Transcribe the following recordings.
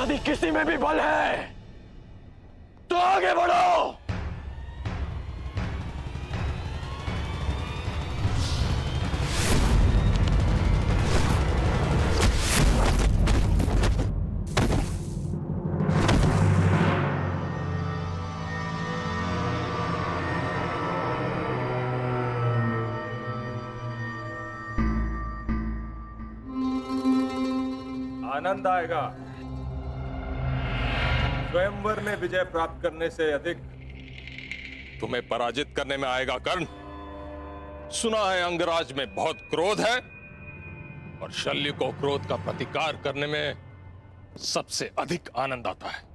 यदि किसी में भी बल है तो आगे बढ़ो। आनंद आएगा। स्वयंवर में विजय प्राप्त करने से अधिक तुम्हें पराजित करने में आएगा कर्ण। सुना है अंगराज में बहुत क्रोध है और शल्य को क्रोध का प्रतिकार करने में सबसे अधिक आनंद आता है।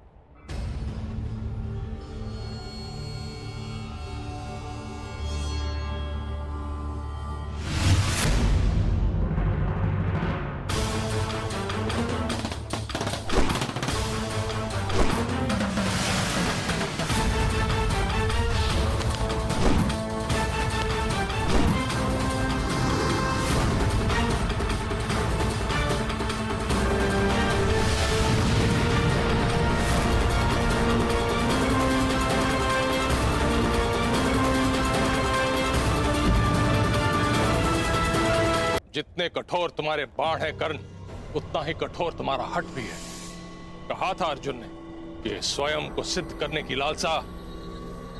जितने कठोर तुम्हारे बाण है कर्ण, उतना ही कठोर तुम्हारा हठ भी है। कहा था अर्जुन ने कि स्वयं को सिद्ध करने की लालसा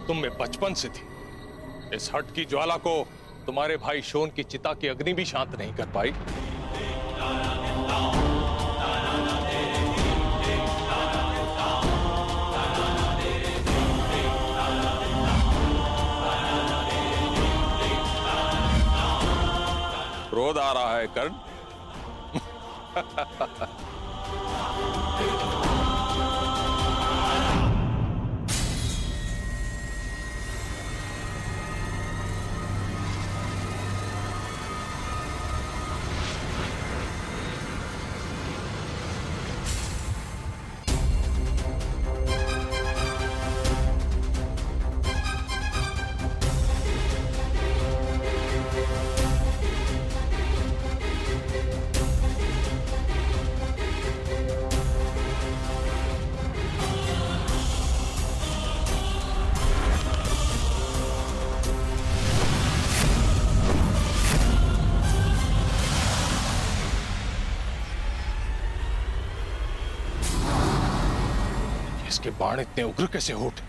तुम में बचपन से थी। इस हठ की ज्वाला को तुम्हारे भाई शोन की चिता की अग्नि भी शांत नहीं कर पाई। क्रोध आ रहा है कर्ण। इसके बाण इतने उग्र कैसे हो उठे?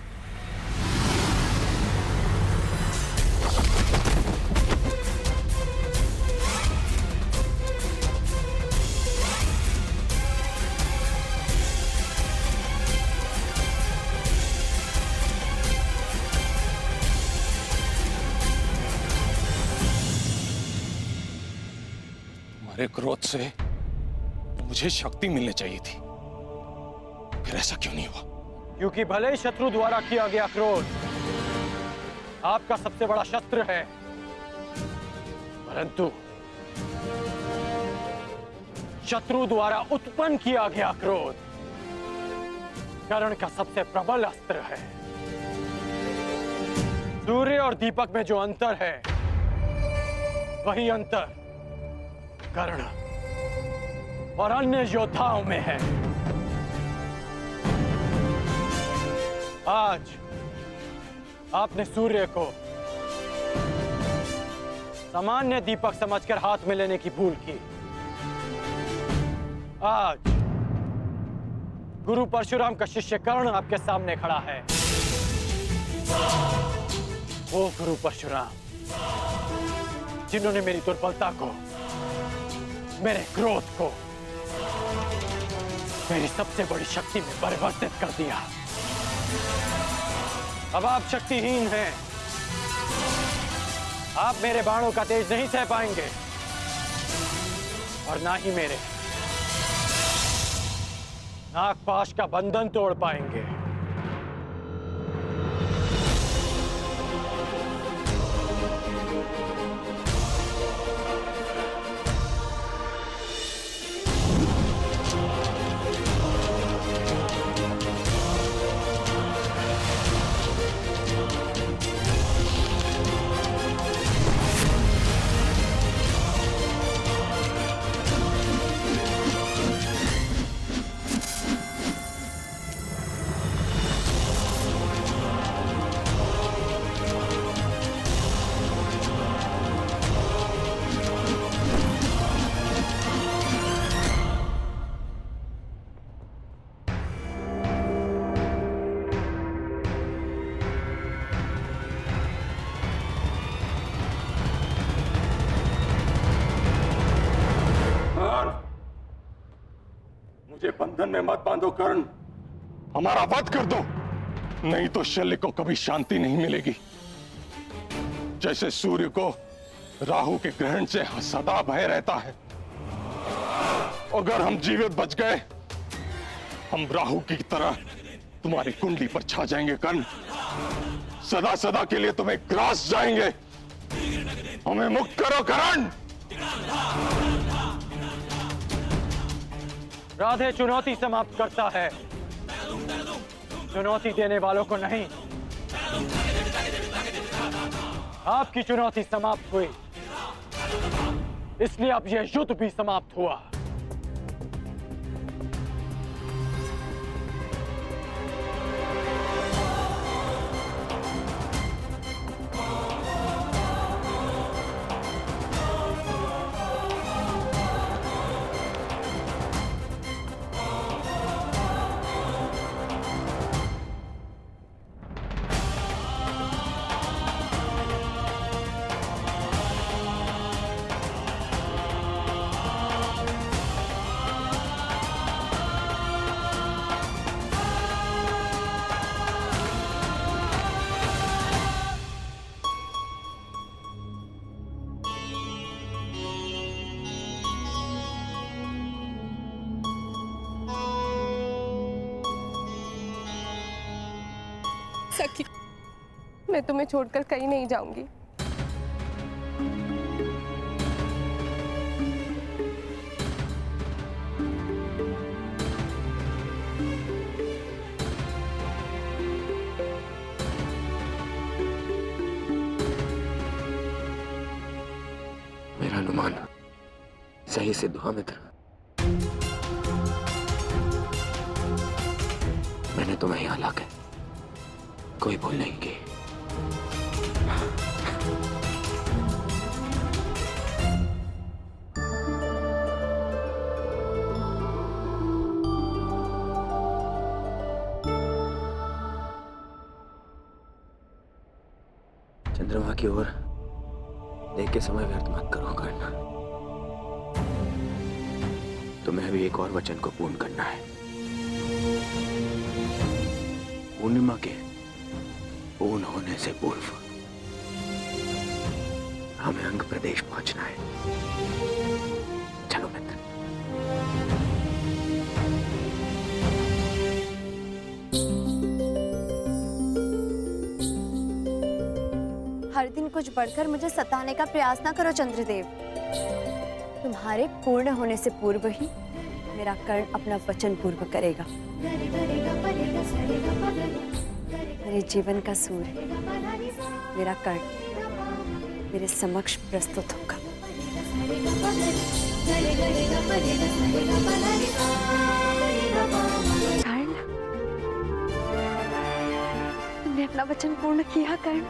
तुम्हारे क्रोध से मुझे शक्ति मिलनी चाहिए थी, फिर ऐसा क्यों नहीं हुआ? क्योंकि भले ही शत्रु द्वारा किया गया क्रोध आपका सबसे बड़ा शस्त्र है, परंतु शत्रु द्वारा उत्पन्न किया गया क्रोध कर्ण का सबसे प्रबल अस्त्र है। सूर्य और दीपक में जो अंतर है वही अंतर कर्ण और अन्य योद्धाओं में है। आज आपने सूर्य को सामान्य दीपक समझकर हाथ में लेने की भूल की। आज गुरु परशुराम का शिष्य कर्ण आपके सामने खड़ा है। वो गुरु परशुराम जिन्होंने मेरी दुर्बलता को, मेरे क्रोध को मेरी सबसे बड़ी शक्ति में परिवर्तित कर दिया। अब आप शक्तिहीन हैं। आप मेरे बाणों का तेज नहीं सह पाएंगे और ना ही मेरे नागपाश का बंधन तोड़ पाएंगे। मुझे बंधन में मत बांधो कर्ण, हमारा वध कर दो, नहीं तो शल्य को कभी शांति नहीं मिलेगी। जैसे सूर्य को राहु के ग्रहण से सदा भय रहता है, अगर हम जीवित बच गए, हम राहु की तरह तुम्हारी कुंडली पर छा जाएंगे कर्ण, सदा सदा के लिए तुम्हें ग्रास जाएंगे। हमें मुक्त करो कर्ण। राधे चुनौती समाप्त करता है, चुनौती देने वालों को नहीं। आपकी चुनौती समाप्त हुई, इसलिए अब यह युद्ध भी समाप्त हुआ। सखी, मैं तुम्हें छोड़कर कहीं नहीं जाऊंगी। मेरा अनुमान सही सिद्ध हुआ मित्र। मैंने तुम्हें यहाँ लाकर कोई भूल नहीं की। चंद्रमा की ओर देख के समय व्यर्थ मत करो करना। तुम्हें अभी एक और वचन को पूर्ण करना है। पूर्णिमा के पूर्ण होने से पूर्व हमें अंग प्रदेश पहुंचना है। चलो मित्र। हर दिन कुछ बढ़कर मुझे सताने का प्रयास ना करो चंद्रदेव। तुम्हारे पूर्ण होने से पूर्व ही मेरा कर्ण अपना वचन पूर्ण करेगा। मेरे जीवन का सूर्य मेरा कर्ण मेरे समक्ष प्रस्तुत होगा। कर्ण, तुमने अपना वचन पूर्ण किया कर्ण।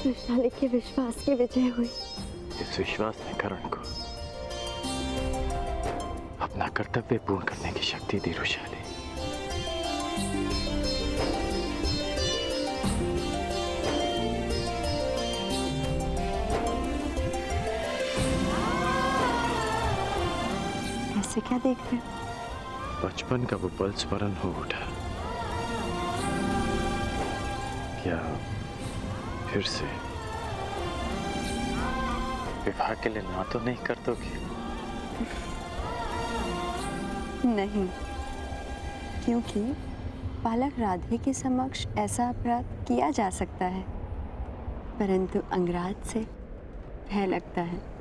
वृषाली के विश्वास की विजय हुई। इस विश्वास ने कर्ण को अपना कर्तव्य पूर्ण करने की शक्ति दी। वृषाली, ऐसे क्या देख रहे हो? बचपन का वो पल स्मरण हो उठा। क्या फिर से विवाह के लिए ना तो नहीं कर दोगे? नहीं, क्योंकि बालक राधे के समक्ष ऐसा अपराध किया जा सकता है, परंतु अंगराज से भय लगता है।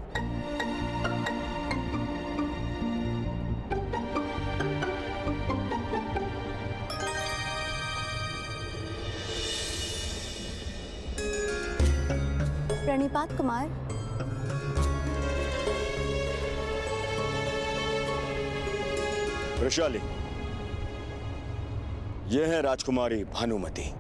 प्रणिपात कुमार। वृषाली, यह है राजकुमारी भानुमति।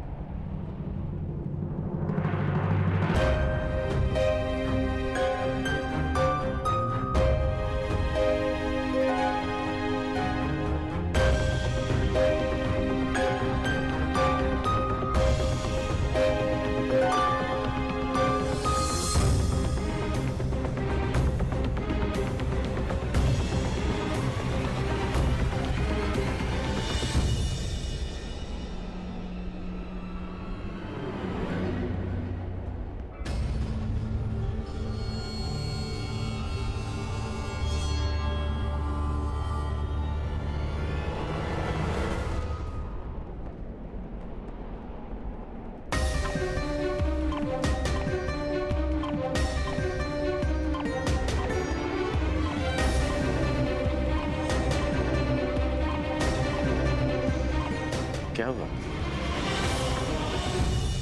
क्या हुआ?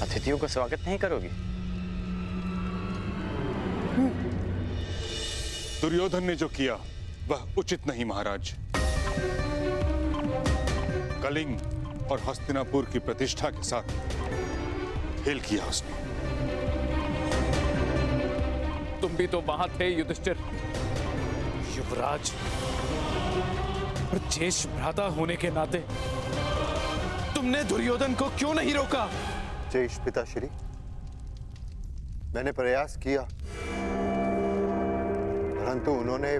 अतिथियों का स्वागत नहीं करोगी? दुर्योधन ने जो किया वह उचित नहीं महाराज। कलिंग और हस्तिनापुर की प्रतिष्ठा के साथ खेल किया उसने। तुम भी तो वहां थे युधिष्ठिर। युवराज और ज्येष्ठ भ्राता होने के नाते तुमने दुर्योधन को क्यों नहीं रोका? ज्येष्ठ पिताश्री, मैंने प्रयास किया, परंतु उन्होंने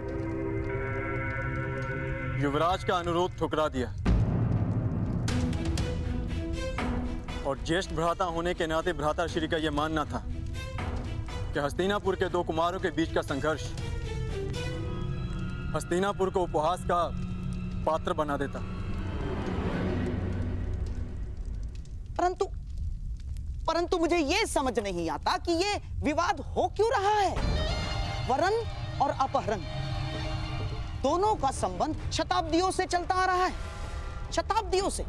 युवराज का अनुरोध ठुकरा दिया और ज्येष्ठ भ्राता होने के नाते भ्राताश्री का यह मानना था कि हस्तिनापुर के दो कुमारों के बीच का संघर्ष हस्तिनापुर को उपहास का पात्र बना देता। परंतु मुझे ये समझ नहीं आता कि ये विवाद हो क्यों रहा है। वरण और अपहरण दोनों का संबंध शताब्दियों से चलता आ रहा है, शताब्दियों से।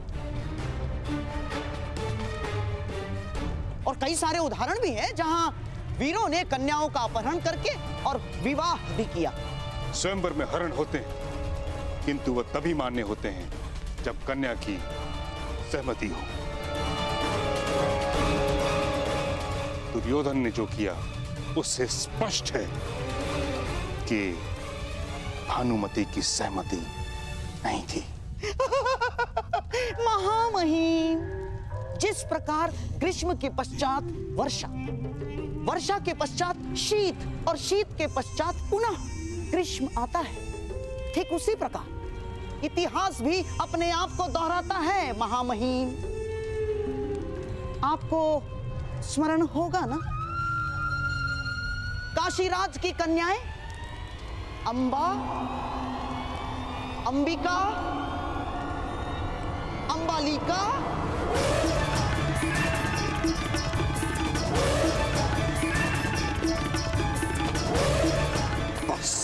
और कई सारे उदाहरण भी हैं जहां वीरों ने कन्याओं का अपहरण करके और विवाह भी किया। स्वयंवर में हरण होते हैं, किंतु वह तभी मान्य होते हैं जब कन्या की सहमति हो। दुर्योधन ने जो किया उससे स्पष्ट है कि भानुमति की सहमति नहीं थी। महामहिम, जिस प्रकार ग्रीष्म के पश्चात वर्षा, वर्षा के पश्चात शीत और शीत के पश्चात पुनः ग्रीष्म आता है, ठीक उसी प्रकार इतिहास भी अपने आप को दोहराता है। महामहिम, आपको स्मरण होगा ना, काशीराज की कन्याएं अंबा, अंबिका, अंबालिका, बस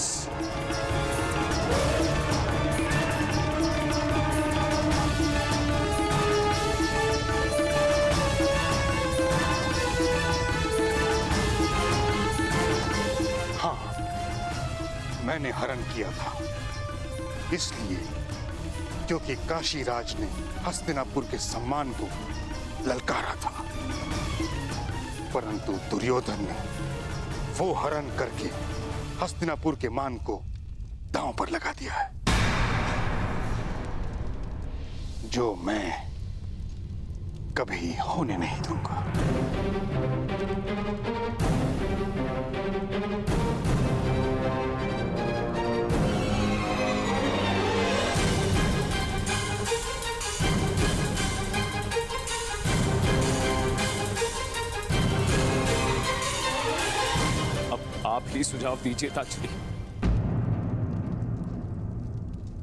मैंने हरण किया था इसलिए क्योंकि काशीराज ने हस्तिनापुर के सम्मान को ललकारा था। परंतु दुर्योधन ने वो हरण करके हस्तिनापुर के मान को दांव पर लगा दिया है, जो मैं कभी होने नहीं दूंगा। आप ही सुझाव दीजिए ताचरी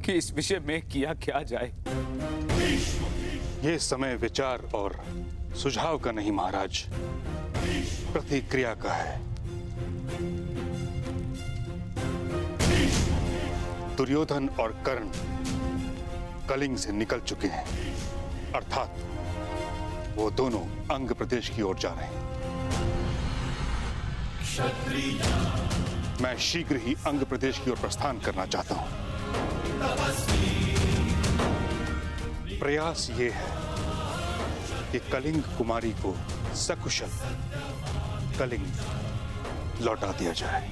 कि इस विषय में किया क्या जाए। ये समय विचार और सुझाव का नहीं महाराज, प्रतिक्रिया का है। दुर्योधन और कर्ण कलिंग से निकल चुके हैं, अर्थात वो दोनों अंग प्रदेश की ओर जा रहे हैं। मैं शीघ्र ही अंग प्रदेश की ओर प्रस्थान करना चाहता हूं। प्रयास ये है कि कलिंग कुमारी को सकुशल कलिंग लौटा दिया जाए।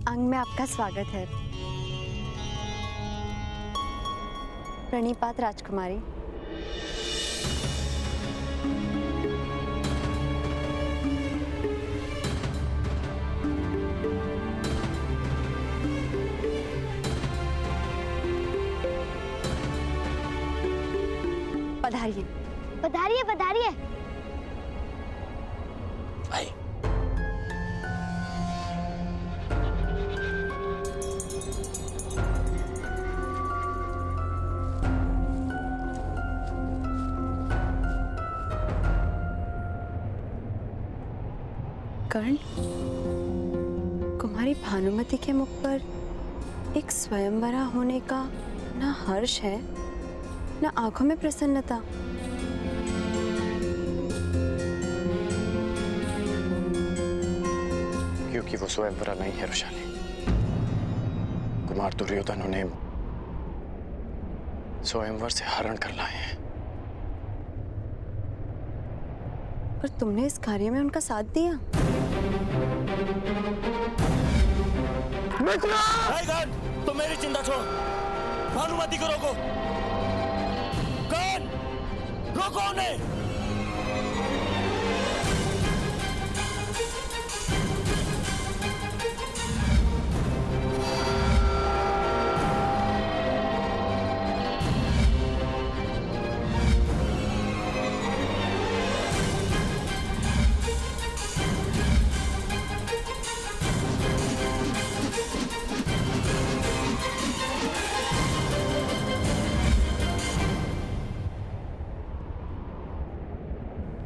अंग में आपका स्वागत है। प्रणिपात राजकुमारी। पधारिए। पधारिए पधारिए। भाई कर्ण, कुमारी भानुमति के मुख पर एक स्वयंवरा होने का ना हर्ष है, ना आंखों में प्रसन्नता। क्योंकि वो स्वयंवरा नहीं है रुशाली। कुमार दुर्योधन उन्हें स्वयंवर से हरण कर लाए हैं। पर तुमने इस कार्य में उनका साथ दिया। तो मेरी चिंता छोड़, भानुमति को रोको। कौन रोको उन्हें।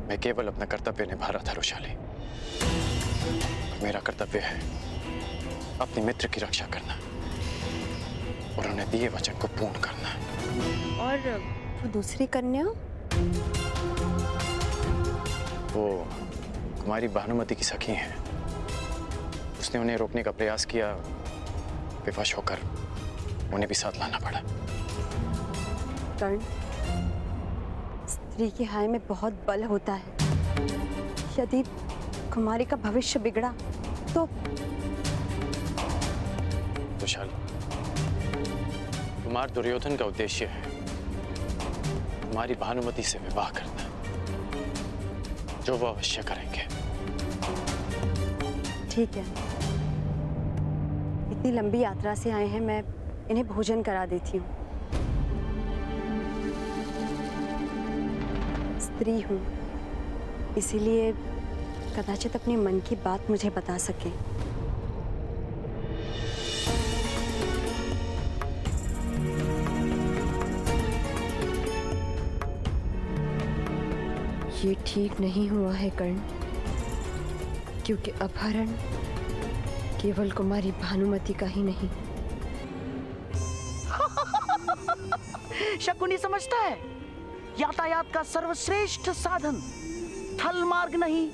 मैं केवल अपना कर्तव्य निभा रहा था रुशाली। मेरा कर्तव्य है अपने मित्र की रक्षा करना और उन्हें दिए वचन को पूर्ण करना। और वो दूसरी कन्या? वो कुमारी भानुमति की सखी है। उसने उन्हें रोकने का प्रयास किया, विवश होकर उन्हें भी साथ लाना पड़ा। कर्ण, स्त्री की हाय में बहुत बल होता है। यदि कुमारी का भविष्य बिगड़ा तो विशाली, कुमार दुर्योधन का उद्देश्य है कुमारी भानुमति से विवाह करना, जो वो अवश्य करेंगे। ठीक है, इतनी लंबी यात्रा से आए हैं, मैं इन्हें भोजन करा देती हूँ। स्त्री हूँ, इसीलिए कदाचित अपने मन की बात मुझे बता सके। ये ठीक नहीं हुआ है कर्ण, क्योंकि अपहरण केवल कुमारी भानुमति का ही नहीं, शकुनी समझता है यातायात का सर्वश्रेष्ठ साधन थल मार्ग नहीं,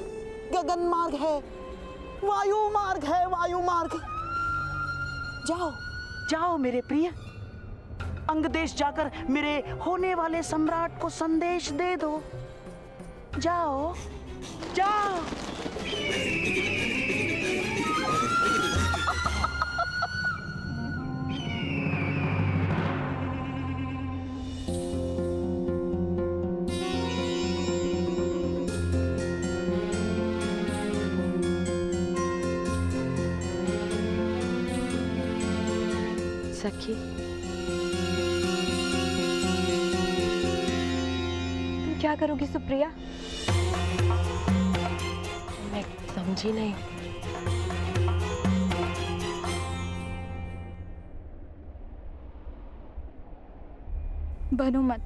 गगन मार्ग है, वायु मार्ग है, वायु मार्ग। जाओ जाओ मेरे प्रिय, अंग देश जाकर मेरे होने वाले सम्राट को संदेश दे दो। जाओ जाओ। सखी, तुम क्या करोगी सुप्रिया? मैं समझी नहीं। बनो मत,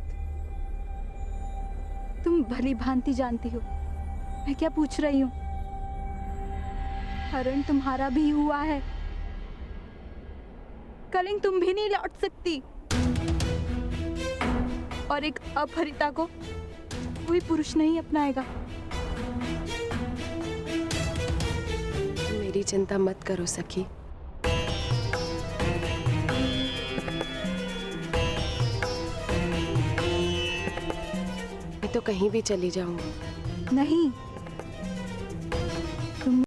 तुम भली भांति जानती हो मैं क्या पूछ रही हूँ। हरण तुम्हारा भी हुआ है, कलिंग तुम भी नहीं लौट सकती, और एक अपहरिता को कोई पुरुष नहीं अपनाएगा। मेरी चिंता मत करो सखी, मैं तो कहीं भी चली जाऊंगी। नहीं,